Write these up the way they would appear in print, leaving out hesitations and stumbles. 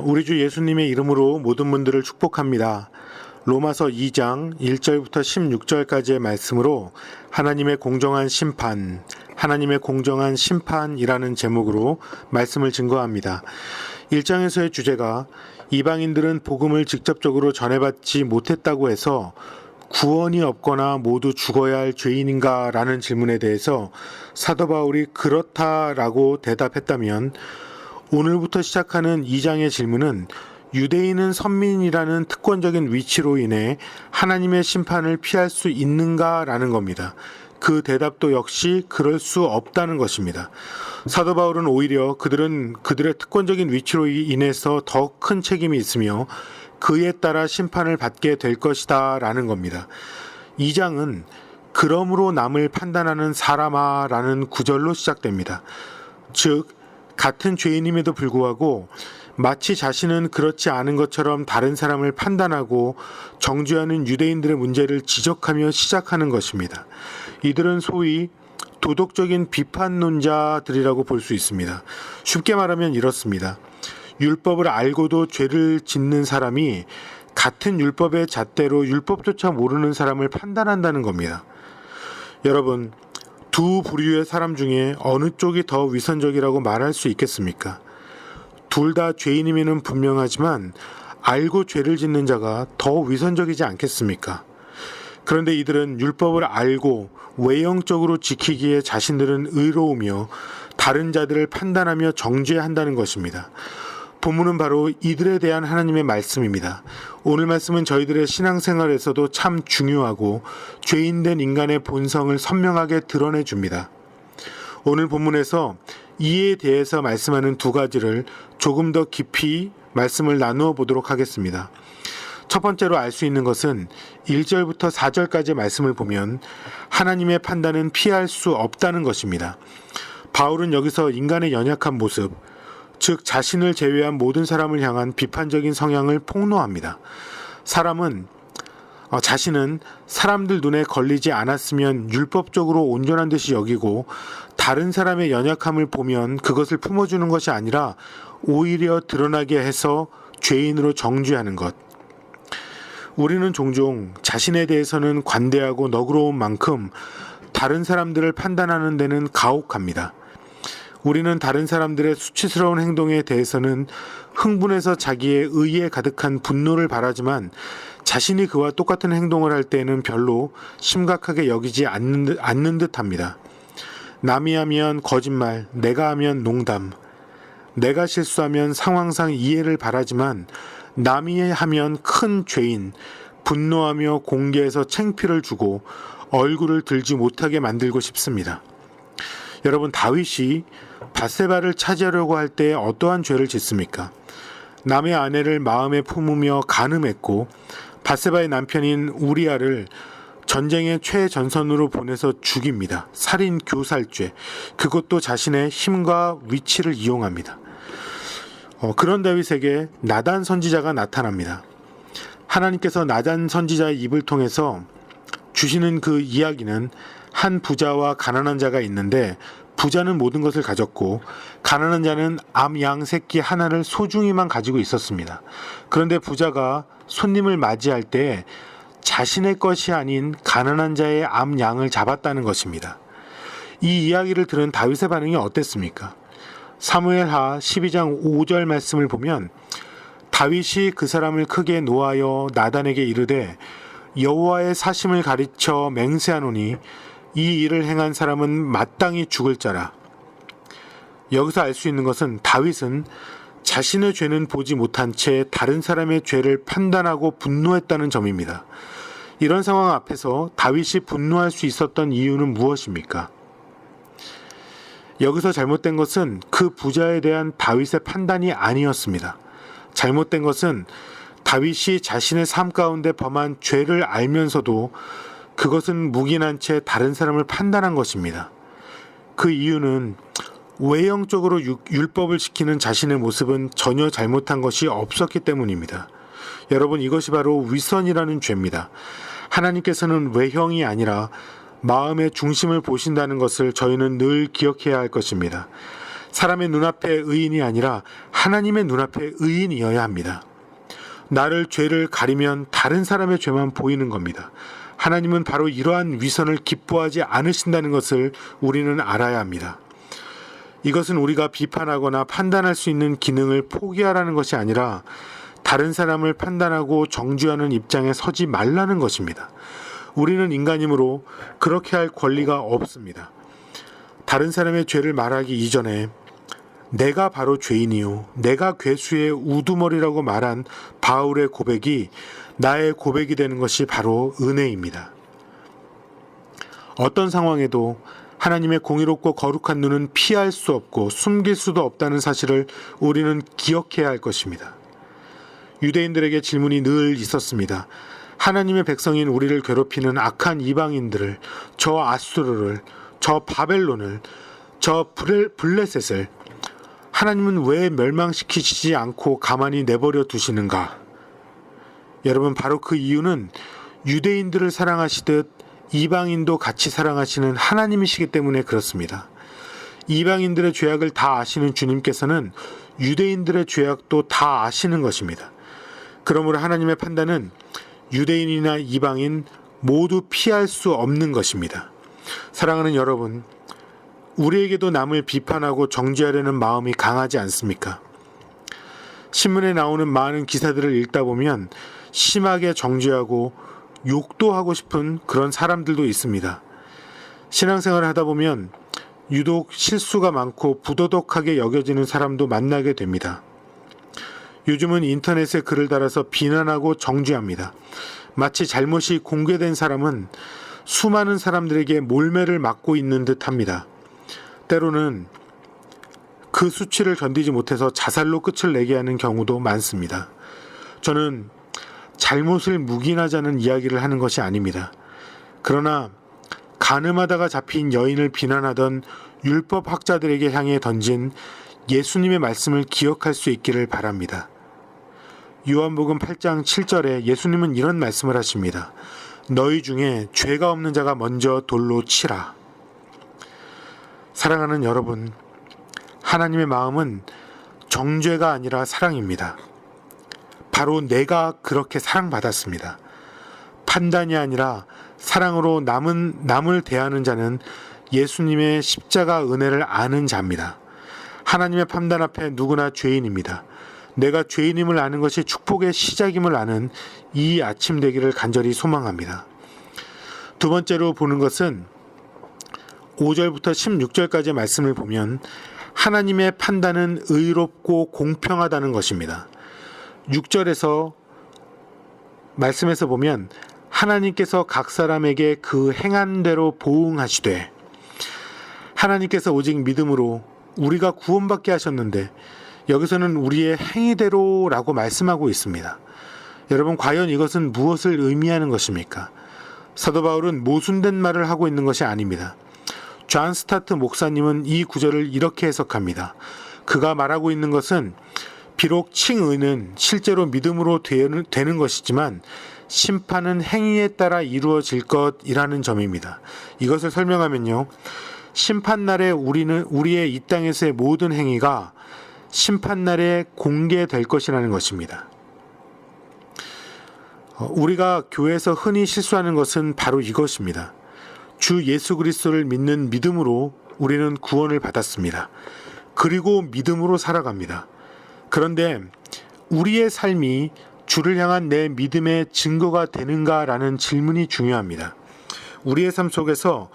우리 주 예수님의 이름으로 모든 분들을 축복합니다. 로마서 2장 1절부터 16절까지의 말씀으로 하나님의 공정한 심판이라는 제목으로 말씀을 증거합니다. 1장에서의 주제가 이방인들은 복음을 직접적으로 전해받지 못했다고 해서 구원이 없거나 모두 죽어야 할 죄인인가? 라는 질문에 대해서 사도 바울이 그렇다라고 대답했다면, 오늘부터 시작하는 2장의 질문은 유대인은 선민이라는 특권적인 위치로 인해 하나님의 심판을 피할 수 있는가라는 겁니다. 그 대답도 역시 그럴 수 없다는 것입니다. 사도 바울은 오히려 그들의 특권적인 위치로 인해서 더 큰 책임이 있으며 그에 따라 심판을 받게 될 것이다 라는 겁니다. 2장은 그러므로 남을 판단하는 사람아 라는 구절로 시작됩니다. 즉, 같은 죄인임에도 불구하고 마치 자신은 그렇지 않은 것처럼 다른 사람을 판단하고 정죄하는 유대인들의 문제를 지적하며 시작하는 것입니다. 이들은 소위 도덕적인 비판론자들이라고 볼 수 있습니다. 쉽게 말하면 이렇습니다. 율법을 알고도 죄를 짓는 사람이 같은 율법의 잣대로 율법조차 모르는 사람을 판단한다는 겁니다. 여러분, 두 부류의 사람 중에 어느 쪽이 더 위선적이라고 말할 수 있겠습니까? 둘 다 죄인임에는 분명하지만 알고 죄를 짓는 자가 더 위선적이지 않겠습니까? 그런데 이들은 율법을 알고 외형적으로 지키기에 자신들은 의로우며 다른 자들을 판단하며 정죄한다는 것입니다. 본문은 바로 이들에 대한 하나님의 말씀입니다. 오늘 말씀은 저희들의 신앙생활에서도 참 중요하고 죄인된 인간의 본성을 선명하게 드러내줍니다. 오늘 본문에서 이에 대해서 말씀하는 두 가지를 조금 더 깊이 말씀을 나누어 보도록 하겠습니다. 첫 번째로 알 수 있는 것은 1절부터 4절까지의 말씀을 보면 하나님의 판단은 피할 수 없다는 것입니다. 바울은 여기서 인간의 연약한 모습, 즉 자신을 제외한 모든 사람을 향한 비판적인 성향을 폭로합니다. 자신은 사람들 눈에 걸리지 않았으면 율법적으로 온전한 듯이 여기고 다른 사람의 연약함을 보면 그것을 품어주는 것이 아니라 오히려 드러나게 해서 죄인으로 정죄하는 것. 우리는 종종 자신에 대해서는 관대하고 너그러운 만큼 다른 사람들을 판단하는 데는 가혹합니다. 우리는 다른 사람들의 수치스러운 행동에 대해서는 흥분해서 자기의 의에 가득한 분노를 발하지만 자신이 그와 똑같은 행동을 할 때에는 별로 심각하게 여기지 않는 듯합니다. 남이 하면 거짓말, 내가 하면 농담, 내가 실수하면 상황상 이해를 바라지만 남이 하면 큰 죄인, 분노하며 공개해서 창피를 주고 얼굴을 들지 못하게 만들고 싶습니다. 여러분, 다윗이 밧세바를 차지하려고 할 때 어떠한 죄를 짓습니까? 남의 아내를 마음에 품으며 간음했고 밧세바의 남편인 우리아를 전쟁의 최전선으로 보내서 죽입니다. 살인 교살죄, 그것도 자신의 힘과 위치를 이용합니다. 그런 다윗에게 나단 선지자가 나타납니다. 하나님께서 나단 선지자의 입을 통해서 주시는 그 이야기는 한 부자와 가난한 자가 있는데 부자는 모든 것을 가졌고 가난한 자는 암 양 새끼 하나를 소중히만 가지고 있었습니다. 그런데 부자가 손님을 맞이할 때 자신의 것이 아닌 가난한 자의 암 양을 잡았다는 것입니다. 이 이야기를 들은 다윗의 반응이 어땠습니까? 사무엘하 12장 5절 말씀을 보면 다윗이 그 사람을 크게 노하여 나단에게 이르되 여호와의 사심을 가르쳐 맹세하노니 이 일을 행한 사람은 마땅히 죽을 자라. 여기서 알 수 있는 것은 다윗은 자신의 죄는 보지 못한 채 다른 사람의 죄를 판단하고 분노했다는 점입니다. 이런 상황 앞에서 다윗이 분노할 수 있었던 이유는 무엇입니까? 여기서 잘못된 것은 그 부자에 대한 다윗의 판단이 아니었습니다. 잘못된 것은 다윗이 자신의 삶 가운데 범한 죄를 알면서도 그것은 묵인한 채 다른 사람을 판단한 것입니다. 그 이유는 외형적으로 율법을 지키는 자신의 모습은 전혀 잘못한 것이 없었기 때문입니다. 여러분, 이것이 바로 위선이라는 죄입니다. 하나님께서는 외형이 아니라 마음의 중심을 보신다는 것을 저희는 늘 기억해야 할 것입니다. 사람의 눈앞의 의인이 아니라 하나님의 눈앞의 의인이어야 합니다. 나를 죄를 가리면 다른 사람의 죄만 보이는 겁니다. 하나님은 바로 이러한 위선을 기뻐하지 않으신다는 것을 우리는 알아야 합니다. 이것은 우리가 비판하거나 판단할 수 있는 기능을 포기하라는 것이 아니라 다른 사람을 판단하고 정죄하는 입장에 서지 말라는 것입니다. 우리는 인간이므로 그렇게 할 권리가 없습니다. 다른 사람의 죄를 말하기 이전에 내가 바로 죄인이요 내가 괴수의 우두머리라고 말한 바울의 고백이 나의 고백이 되는 것이 바로 은혜입니다. 어떤 상황에도 하나님의 공의롭고 거룩한 눈은 피할 수 없고 숨길 수도 없다는 사실을 우리는 기억해야 할 것입니다. 유대인들에게 질문이 늘 있었습니다. 하나님의 백성인 우리를 괴롭히는 악한 이방인들을, 저 아수르를, 저 바벨론을, 저 블레셋을 하나님은 왜 멸망시키시지 않고 가만히 내버려 두시는가? 여러분, 바로 그 이유는 유대인들을 사랑하시듯 이방인도 같이 사랑하시는 하나님이시기 때문에 그렇습니다. 이방인들의 죄악을 다 아시는 주님께서는 유대인들의 죄악도 다 아시는 것입니다. 그러므로 하나님의 판단은 유대인이나 이방인 모두 피할 수 없는 것입니다. 사랑하는 여러분, 우리에게도 남을 비판하고 정죄하려는 마음이 강하지 않습니까? 신문에 나오는 많은 기사들을 읽다 보면 심하게 정죄하고 욕도 하고 싶은 그런 사람들도 있습니다. 신앙생활을 하다 보면 유독 실수가 많고 부도덕하게 여겨지는 사람도 만나게 됩니다. 요즘은 인터넷에 글을 달아서 비난하고 정죄합니다. 마치 잘못이 공개된 사람은 수많은 사람들에게 몰매를 맞고 있는 듯 합니다. 때로는 그 수치를 견디지 못해서 자살로 끝을 내게 하는 경우도 많습니다. 저는 잘못을 묵인하자는 이야기를 하는 것이 아닙니다. 그러나 간음하다가 잡힌 여인을 비난하던 율법학자들에게 향해 던진 예수님의 말씀을 기억할 수 있기를 바랍니다. 요한복음 8장 7절에 예수님은 이런 말씀을 하십니다. 너희 중에 죄가 없는 자가 먼저 돌로 치라. 사랑하는 여러분, 하나님의 마음은 정죄가 아니라 사랑입니다. 바로 내가 그렇게 사랑받았습니다. 판단이 아니라 사랑으로 남을 대하는 자는 예수님의 십자가 은혜를 아는 자입니다. 하나님의 판단 앞에 누구나 죄인입니다. 내가 죄인임을 아는 것이 축복의 시작임을 아는 이 아침 되기를 간절히 소망합니다. 두 번째로 보는 것은 5절부터 16절까지의 말씀을 보면 하나님의 판단은 의롭고 공평하다는 것입니다. 6절에서 말씀에서 보면 하나님께서 각 사람에게 그 행한 대로 보응하시되, 하나님께서 오직 믿음으로 우리가 구원받게 하셨는데 여기서는 우리의 행위대로라고 말씀하고 있습니다. 여러분, 과연 이것은 무엇을 의미하는 것입니까? 사도 바울은 모순된 말을 하고 있는 것이 아닙니다. 존 스타트 목사님은 이 구절을 이렇게 해석합니다. 그가 말하고 있는 것은 비록 칭의는 실제로 믿음으로 되는 것이지만 심판은 행위에 따라 이루어질 것이라는 점입니다. 이것을 설명하면요, 심판날에 우리의 이 땅에서의 모든 행위가 심판날에 공개될 것이라는 것입니다. 우리가 교회에서 흔히 실수하는 것은 바로 이것입니다. 주 예수 그리스도를 믿는 믿음으로 우리는 구원을 받았습니다. 그리고 믿음으로 살아갑니다. 그런데 우리의 삶이 주를 향한 내 믿음의 증거가 되는가라는 질문이 중요합니다. 우리의 삶 속에서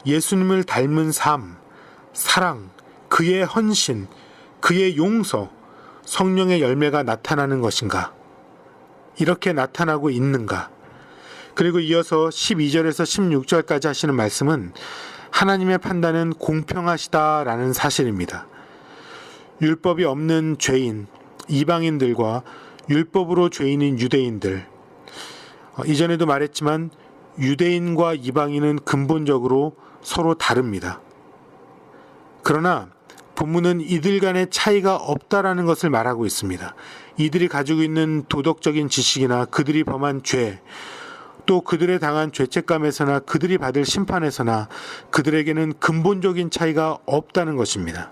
예수님을 닮은 삶, 사랑, 그의 헌신, 그의 용서, 성령의 열매가 나타나는 것인가? 이렇게 나타나고 있는가? 그리고 이어서 12절에서 16절까지 하시는 말씀은 하나님의 판단은 공평하시다라는 사실입니다. 율법이 없는 죄인, 이방인들과 율법으로 죄인인 유대인들, 이전에도 말했지만 유대인과 이방인은 근본적으로 서로 다릅니다. 그러나 본문은 이들 간의 차이가 없다라는 것을 말하고 있습니다. 이들이 가지고 있는 도덕적인 지식이나 그들이 범한 죄, 또 그들의 당한 죄책감에서나 그들이 받을 심판에서나 그들에게는 근본적인 차이가 없다는 것입니다.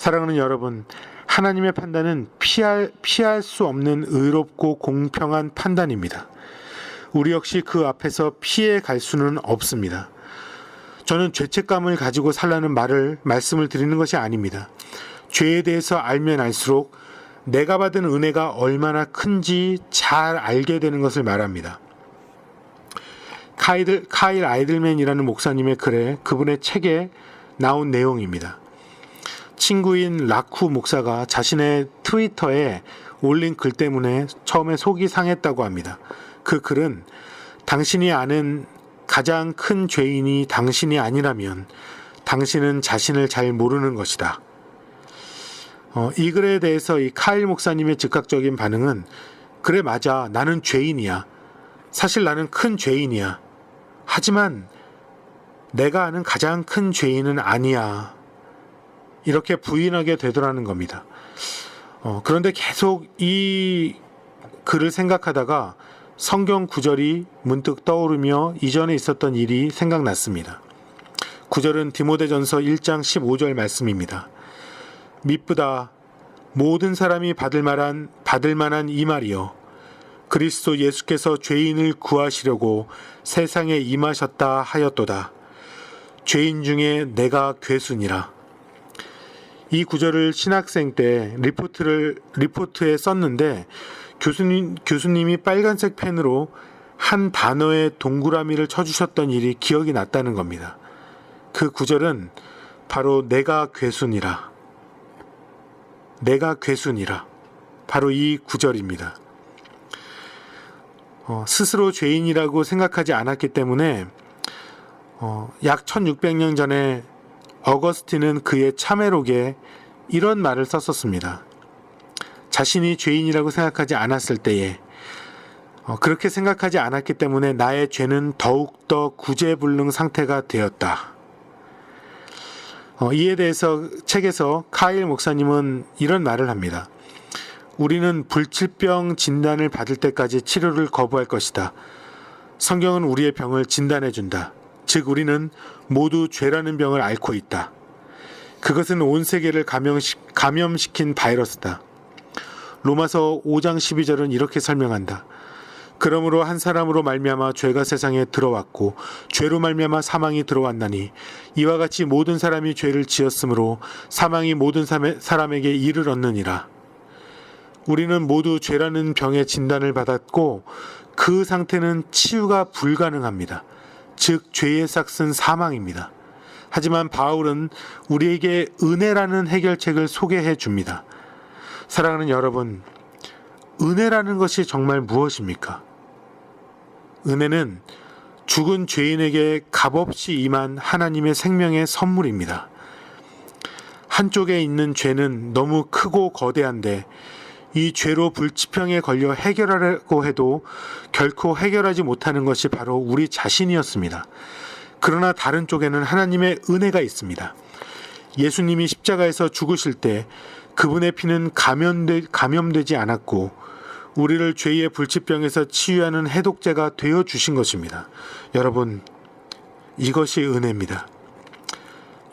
사랑하는 여러분, 하나님의 판단은 피할 수 없는 의롭고 공평한 판단입니다. 우리 역시 그 앞에서 피해 갈 수는 없습니다. 저는 죄책감을 가지고 살라는 말씀을 드리는 것이 아닙니다. 죄에 대해서 알면 알수록 내가 받은 은혜가 얼마나 큰지 잘 알게 되는 것을 말합니다. 카일 아이들맨이라는 목사님의 글에, 그분의 책에 나온 내용입니다. 친구인 라쿠 목사가 자신의 트위터에 올린 글 때문에 처음에 속이 상했다고 합니다. 그 글은 당신이 아는 가장 큰 죄인이 당신이 아니라면 당신은 자신을 잘 모르는 것이다. 이 글에 대해서 이 카일 목사님의 즉각적인 반응은, 그래 맞아, 나는 죄인이야. 사실 나는 큰 죄인이야. 하지만 내가 아는 가장 큰 죄인은 아니야. 이렇게 부인하게 되더라는 겁니다. 그런데 계속 이 글을 생각하다가 성경 구절이 문득 떠오르며 이전에 있었던 일이 생각났습니다. 구절은 디모데전서 1장 15절 말씀입니다. 미쁘다 모든 사람이 받을 만한 이 말이여, 그리스도 예수께서 죄인을 구하시려고 세상에 임하셨다 하였도다. 죄인 중에 내가 괴순이라. 이 구절을 신학생 때 리포트에 썼는데 교수님이 빨간색 펜으로 한 단어에 동그라미를 쳐주셨던 일이 기억이 났다는 겁니다. 그 구절은 바로 내가 괴순이라. 내가 괴순이라. 바로 이 구절입니다. 스스로 죄인이라고 생각하지 않았기 때문에 약 1600년 전에 어거스틴은 그의 참회록에 이런 말을 썼었습니다. 자신이 죄인이라고 생각하지 않았을 때에, 그렇게 생각하지 않았기 때문에 나의 죄는 더욱더 구제불능 상태가 되었다. 이에 대해서 책에서 카일 목사님은 이런 말을 합니다. 우리는 불치병 진단을 받을 때까지 치료를 거부할 것이다. 성경은 우리의 병을 진단해준다. 즉 우리는 모두 죄라는 병을 앓고 있다. 그것은 온 세계를 감염시킨 바이러스다. 로마서 5장 12절은 이렇게 설명한다. 그러므로 한 사람으로 말미암아 죄가 세상에 들어왔고 죄로 말미암아 사망이 들어왔나니 이와 같이 모든 사람이 죄를 지었으므로 사망이 모든 사람에게 이르렀느니라. 우리는 모두 죄라는 병의 진단을 받았고 그 상태는 치유가 불가능합니다. 즉 죄의 삭은 사망입니다. 하지만 바울은 우리에게 은혜라는 해결책을 소개해 줍니다. 사랑하는 여러분, 은혜라는 것이 정말 무엇입니까? 은혜는 죽은 죄인에게 값없이 임한 하나님의 생명의 선물입니다. 한쪽에 있는 죄는 너무 크고 거대한데 이 죄로 불치병에 걸려 해결하려고 해도 결코 해결하지 못하는 것이 바로 우리 자신이었습니다. 그러나 다른 쪽에는 하나님의 은혜가 있습니다. 예수님이 십자가에서 죽으실 때 그분의 피는 감염되지 않았고 우리를 죄의 불치병에서 치유하는 해독제가 되어 주신 것입니다. 여러분, 이것이 은혜입니다.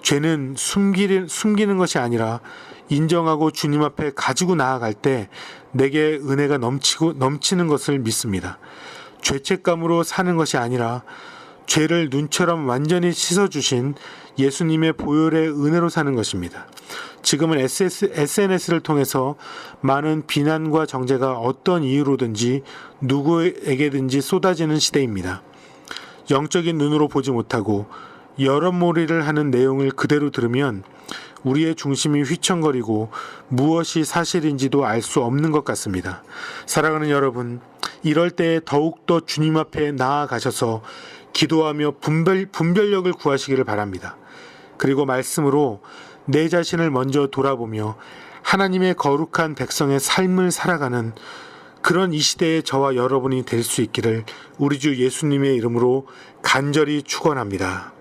죄는 숨기는 것이 아니라 인정하고 주님 앞에 가지고 나아갈 때 내게 은혜가 넘치는 것을 믿습니다. 죄책감으로 사는 것이 아니라 죄를 눈처럼 완전히 씻어주신 예수님의 보혈의 은혜로 사는 것입니다. 지금은 SNS를 통해서 많은 비난과 정죄가 어떤 이유로든지 누구에게든지 쏟아지는 시대입니다. 영적인 눈으로 보지 못하고 여론몰이를 하는 내용을 그대로 들으면 우리의 중심이 휘청거리고 무엇이 사실인지도 알 수 없는 것 같습니다. 사랑하는 여러분, 이럴 때 더욱더 주님 앞에 나아가셔서 기도하며 분별력을 구하시기를 바랍니다. 그리고 말씀으로 내 자신을 먼저 돌아보며 하나님의 거룩한 백성의 삶을 살아가는 그런 이 시대의 저와 여러분이 될 수 있기를 우리 주 예수님의 이름으로 간절히 축원합니다.